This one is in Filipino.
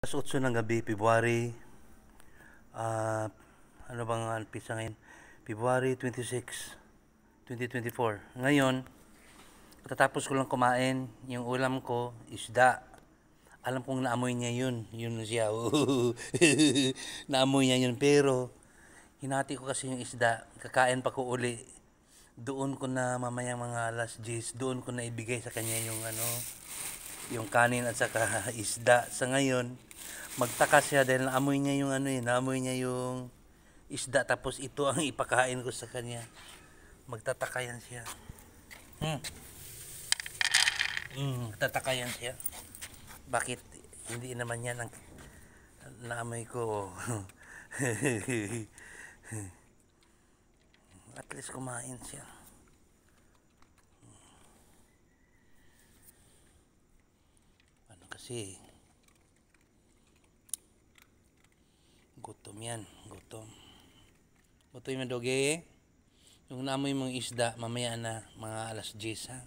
Alas 8 ng gabi, February, ano bang pizza ngayon? February 26, 2024. Ngayon, katatapos ko lang kumain, yung ulam ko, isda. Alam kong naamoy niya yun. Yun siya. Naamoy niya yun. Pero, hinati ko kasi yung isda. Kakain pa ko uli. Doon ko na mamayang mga alas 10, doon ko na ibigay sa kanya yung yung kanin at saka isda. Sa ngayon, magtaka siya dahil naamoy niya yung naamoy niya yung isda, tapos ito ang ipakain ko sa kanya. Magtataka yan siya. Magtataka yan siya. Bakit hindi naman yan ang naamoy ko? At least kumain siya. Ano kasi, gutom yan, gutom. Gutom yung doge. Yung naamoy mong isda, mamaya na, mga alas 10 ha.